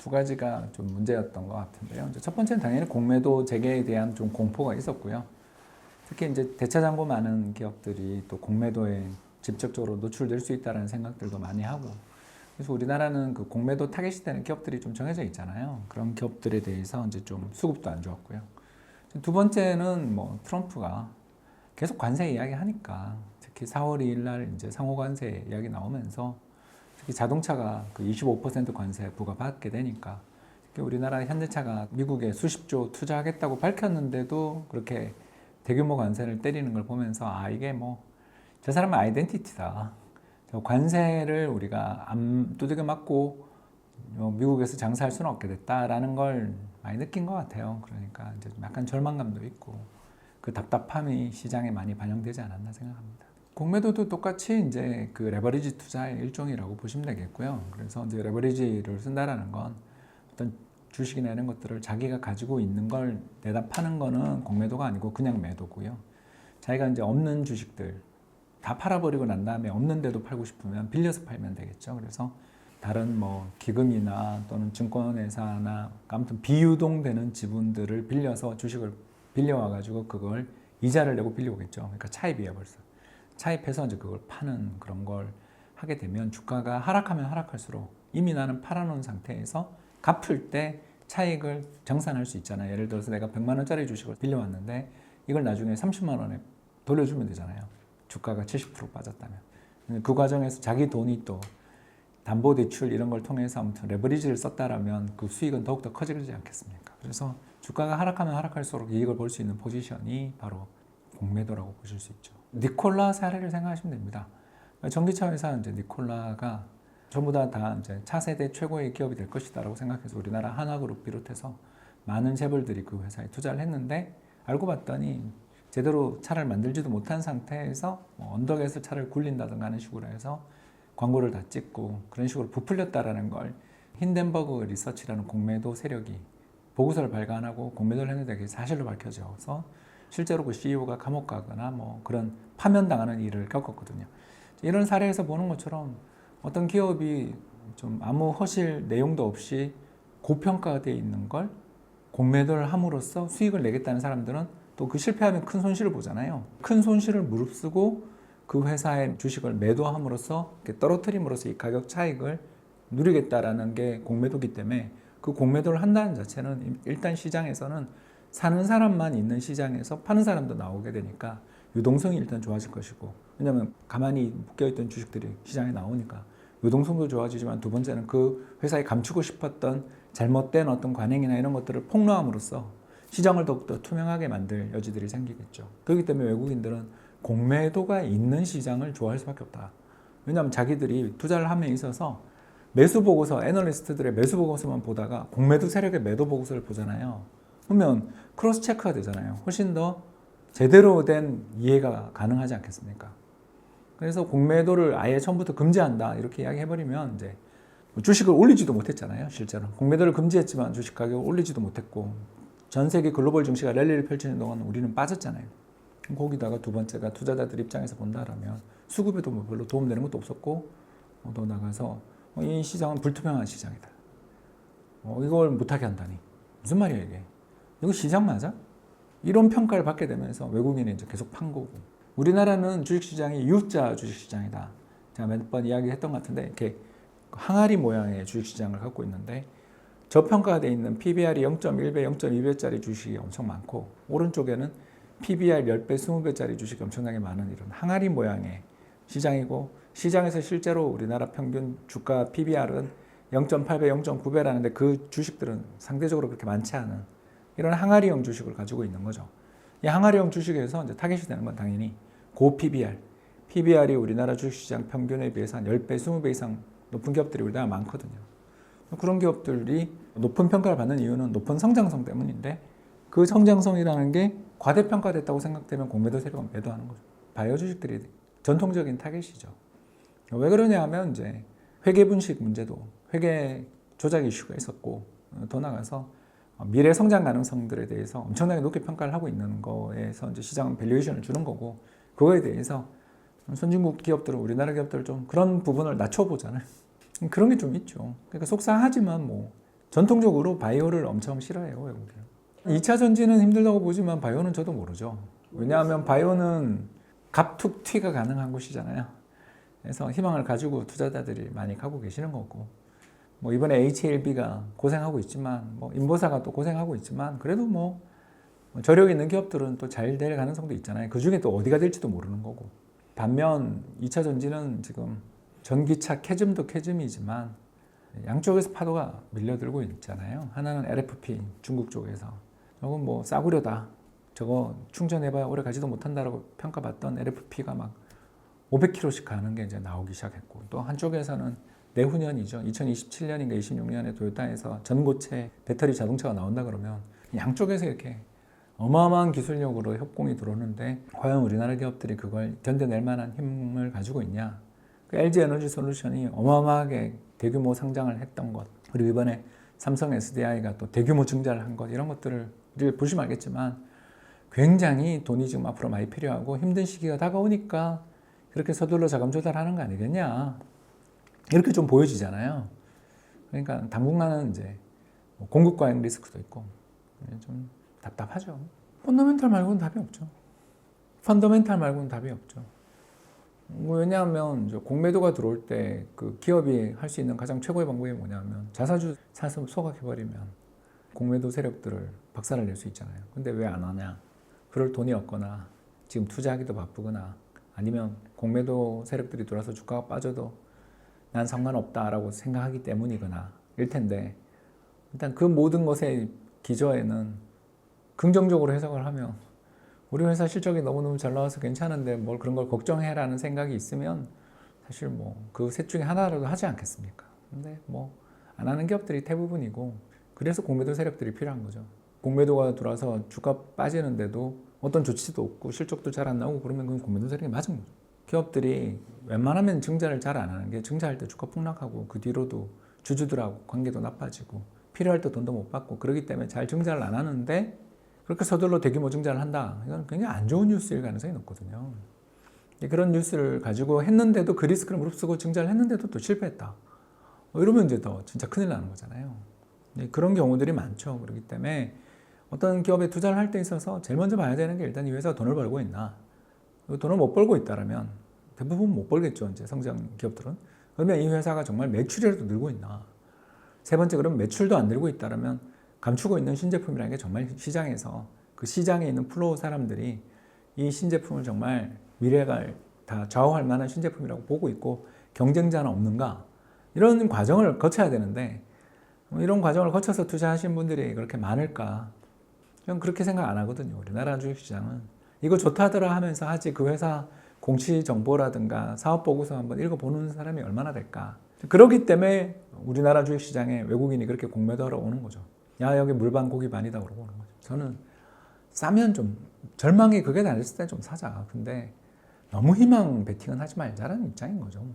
두 가지가 좀 문제였던 것 같은데요. 이제 첫 번째는 당연히 공매도 재개에 대한 좀 공포가 있었고요. 특히 이제 대차장고 많은 기업들이 또 공매도에 직접적으로 노출될 수 있다는 생각들도 많이 하고, 그래서 우리나라는 그 공매도 타겟이 되는 기업들이 좀 정해져 있잖아요. 그런 기업들에 대해서 이제 좀 수급도 안 좋았고요. 두 번째는 뭐 트럼프가 계속 관세 이야기 하니까, 특히 4월 2일 날 이제 상호 관세 이야기 나오면서 특히 자동차가 그 25% 관세 부과받게 되니까, 특히 우리나라 현대차가 미국에 수십조 투자하겠다고 밝혔는데도 그렇게 대규모 관세를 때리는 걸 보면서 아, 이게 뭐 저 사람은 아이덴티티다. 관세를 우리가 안 두들겨 맞고 미국에서 장사할 수는 없게 됐다라는 걸 많이 느낀 것 같아요. 그러니까 이제 약간 절망감도 있고 그 답답함이 시장에 많이 반영되지 않았나 생각합니다. 공매도도 똑같이 이제 그 레버리지 투자의 일종이라고 보시면 되겠고요. 그래서 이제 레버리지를 쓴다라는 건 어떤 주식이나 이런 것들을 자기가 가지고 있는 걸 내다 파는 거는 공매도가 아니고 그냥 매도고요. 자기가 이제 없는 주식들 다 팔아버리고 난 다음에 없는데도 팔고 싶으면 빌려서 팔면 되겠죠. 그래서 다른 뭐 기금이나 또는 증권회사나 아무튼 비유동되는 지분들을 빌려서 주식을 빌려와가지고 그걸 이자를 내고 빌려오겠죠. 그러니까 차입이에요, 벌써. 차입해서 이제 그걸 파는 그런 걸 하게 되면 주가가 하락하면 하락할수록 이미 나는 팔아놓은 상태에서 갚을 때 차익을 정산할 수 있잖아요. 예를 들어서 내가 100만 원짜리 주식을 빌려왔는데 이걸 나중에 30만 원에 돌려주면 되잖아요. 주가가 70% 빠졌다면. 그 과정에서 자기 돈이 또 담보대출 이런 걸 통해서 아무튼 레버리지를 썼다라면 그 수익은 더욱더 커지지 않겠습니까? 그래서 주가가 하락하면 하락할수록 이익을 볼 수 있는 포지션이 바로 공매도라고 보실 수 있죠. 니콜라 사례를 생각하시면 됩니다. 전기차 회사 이제 니콜라가 전부 다 이제 차세대 최고의 기업이 될 것이다라고 생각해서 우리나라 한화그룹 비롯해서 많은 재벌들이 그 회사에 투자를 했는데 알고 봤더니 제대로 차를 만들지도 못한 상태에서 언덕에서 차를 굴린다든가 하는 식으로 해서 광고를 다 찍고 그런 식으로 부풀렸다라는 걸 힌덴버그 리서치라는 공매도 세력이 보고서를 발간하고 공매도를 했는데 그게 사실로 밝혀져서 실제로 그 CEO가 감옥 가거나 뭐 그런 파면당하는 일을 겪었거든요. 이런 사례에서 보는 것처럼 어떤 기업이 좀 아무 허실 내용도 없이 고평가되어 있는 걸 공매도를 함으로써 수익을 내겠다는 사람들은 또 그 실패하면 큰 손실을 보잖아요. 큰 손실을 무릅쓰고 그 회사의 주식을 매도함으로써 떨어뜨림으로써 이 가격 차익을 누리겠다라는 게 공매도기 때문에 그 공매도를 한다는 자체는 일단 시장에서는 사는 사람만 있는 시장에서 파는 사람도 나오게 되니까 유동성이 일단 좋아질 것이고, 왜냐하면 가만히 묶여있던 주식들이 시장에 나오니까 유동성도 좋아지지만 두 번째는 그 회사에 감추고 싶었던 잘못된 어떤 관행이나 이런 것들을 폭로함으로써 시장을 더욱더 투명하게 만들 여지들이 생기겠죠. 그렇기 때문에 외국인들은 공매도가 있는 시장을 좋아할 수밖에 없다. 왜냐하면 자기들이 투자를 함에 있어서 매수 보고서, 애널리스트들의 매수 보고서만 보다가 공매도 세력의 매도 보고서를 보잖아요. 그러면 크로스 체크가 되잖아요. 훨씬 더 제대로 된 이해가 가능하지 않겠습니까? 그래서 공매도를 아예 처음부터 금지한다 이렇게 이야기해버리면 이제 주식을 올리지도 못했잖아요. 실제로 공매도를 금지했지만 주식 가격을 올리지도 못했고 전 세계 글로벌 증시가 랠리를 펼치는 동안 우리는 빠졌잖아요. 거기다가 두 번째가 투자자들 입장에서 본다라면 수급에도 뭐 별로 도움되는 것도 없었고 더 나가서 이 시장은 불투명한 시장이다. 이걸 못하게 한다니 무슨 말이야 이게? 이거 시장 맞아? 이런 평가를 받게 되면서 외국인이 이제 계속 판 거고, 우리나라는 주식시장이 U자 주식시장이다. 제가 몇 번 이야기했던 것 같은데 이렇게 항아리 모양의 주식시장을 갖고 있는데 저평가되어 있는 PBR이 0.1배, 0.2배짜리 주식이 엄청 많고 오른쪽에는 PBR 10배, 20배짜리 주식이 엄청나게 많은 이런 항아리 모양의 시장이고, 시장에서 실제로 우리나라 평균 주가 PBR은 0.8배, 0.9배라는데 그 주식들은 상대적으로 그렇게 많지 않은 이런 항아리형 주식을 가지고 있는 거죠. 이 항아리형 주식에서 이제 타겟이 되는 건 당연히 고 PBR. PBR이 우리나라 주식시장 평균에 비해서 한 10배, 20배 이상 높은 기업들이 우리나라 많거든요. 그런 기업들이 높은 평가를 받는 이유는 높은 성장성 때문인데 그 성장성이라는 게 과대평가됐다고 생각되면 공매도 세력은 매도하는 거죠. 바이오 주식들이 전통적인 타겟이죠. 왜 그러냐 하면 이제 회계 분식 문제도 회계 조작 이슈가 있었고, 더 나가서 미래 성장 가능성들에 대해서 엄청나게 높게 평가를 하고 있는 거에서 이제 시장은 밸류에이션을 주는 거고, 그거에 대해서 선진국 기업들은 우리나라 기업들을 좀 그런 부분을 낮춰보잖아요. 그런 게 좀 있죠. 그러니까 속상하지만 뭐 전통적으로 바이오를 엄청 싫어해요, 외국인은. 2차 전지는 힘들다고 보지만 바이오는 저도 모르죠. 왜냐하면 바이오는 갑툭튀가 가능한 곳이잖아요. 그래서 희망을 가지고 투자자들이 많이 가고 계시는 거고, 뭐 이번에 HLB가 고생하고 있지만, 뭐 인보사가 또 고생하고 있지만, 그래도 뭐 저력 있는 기업들은 또 잘 될 가능성도 있잖아요. 그 중에 또 어디가 될지도 모르는 거고. 반면 2차 전지는 지금 전기차 캐즘도 캐즘이지만 양쪽에서 파도가 밀려들고 있잖아요. 하나는 LFP 중국 쪽에서 저건 뭐 싸구려다, 저거 충전해봐야 오래 가지도 못한다라고 평가받던 LFP가 막 500km씩 가는 게 이제 나오기 시작했고, 또 한쪽에서는 내후년이죠. 2027년인가 26년에 도요타에서 전고체 배터리 자동차가 나온다 그러면 양쪽에서 이렇게 어마어마한 기술력으로 협공이 들어오는데 과연 우리나라 기업들이 그걸 견뎌낼 만한 힘을 가지고 있냐. 그 LG 에너지 솔루션이 어마어마하게 대규모 상장을 했던 것, 그리고 이번에 삼성 SDI가 또 대규모 증자를 한 것, 이런 것들을 보시면 알겠지만 굉장히 돈이 지금 앞으로 많이 필요하고 힘든 시기가 다가오니까 그렇게 서둘러 자금 조달하는 거 아니겠냐, 이렇게 좀 보여지잖아요. 그러니까 당분간은 이제 공급 과잉 리스크도 있고 좀 답답하죠. 펀더멘탈 말고는 답이 없죠. 펀더멘탈 말고는 답이 없죠. 왜냐하면 공매도가 들어올 때 그 기업이 할 수 있는 가장 최고의 방법이 뭐냐면 자사주 사서 소각해버리면 공매도 세력들을 박살을 낼 수 있잖아요. 근데 왜 안 하냐? 그럴 돈이 없거나 지금 투자하기도 바쁘거나 아니면 공매도 세력들이 들어와서 주가가 빠져도 난 상관없다라고 생각하기 때문이거나 일 텐데, 일단 그 모든 것의 기저에는 긍정적으로 해석을 하면 우리 회사 실적이 너무너무 잘 나와서 괜찮은데 뭘 그런 걸 걱정해라는 생각이 있으면 사실 뭐 그 셋 중에 하나라도 하지 않겠습니까? 근데 뭐 안 하는 기업들이 대부분이고, 그래서 공매도 세력들이 필요한 거죠. 공매도가 들어와서 주가 빠지는데도 어떤 조치도 없고 실적도 잘 안 나오고 그러면 그건 공매도 세력이 맞은 거죠. 기업들이 웬만하면 증자를 잘 안 하는 게, 증자할 때 주가 폭락하고 그 뒤로도 주주들하고 관계도 나빠지고 필요할 때 돈도 못 받고 그러기 때문에 잘 증자를 안 하는데, 그렇게 서둘러 대규모 증자를 한다, 이건 굉장히 안 좋은 뉴스일 가능성이 높거든요. 그런 뉴스를 가지고 했는데도 그 리스크를 무릅쓰고 증자를 했는데도 또 실패했다, 이러면 이제 더 진짜 큰일 나는 거잖아요. 그런 경우들이 많죠. 그렇기 때문에 어떤 기업에 투자를 할 때 있어서 제일 먼저 봐야 되는 게 일단 이 회사가 돈을 벌고 있나. 돈을 못 벌고 있다면 대부분 못 벌겠죠, 이제 성장 기업들은. 그러면 이 회사가 정말 매출이라도 늘고 있나. 세 번째, 그러면 매출도 안 늘고 있다면 감추고 있는 신제품이라는 게 정말 시장에서 그 시장에 있는 플로우 사람들이 이 신제품을 정말 미래가 다 좌우할 만한 신제품이라고 보고 있고 경쟁자는 없는가, 이런 과정을 거쳐야 되는데 이런 과정을 거쳐서 투자하신 분들이 그렇게 많을까? 저는 그렇게 생각 안 하거든요. 우리나라 주식시장은 이거 좋다더라 하면서 하지, 그 회사 공시 정보라든가 사업 보고서 한번 읽어보는 사람이 얼마나 될까? 그렇기 때문에 우리나라 주식시장에 외국인이 그렇게 공매도하러 오는 거죠. 야, 여기 물반 고기 반이다 그러고 오는 거죠. 저는 싸면 좀 절망이 그게 달렸을 때 좀 사자. 근데 너무 희망 베팅은 하지 말자라는 입장인 거죠.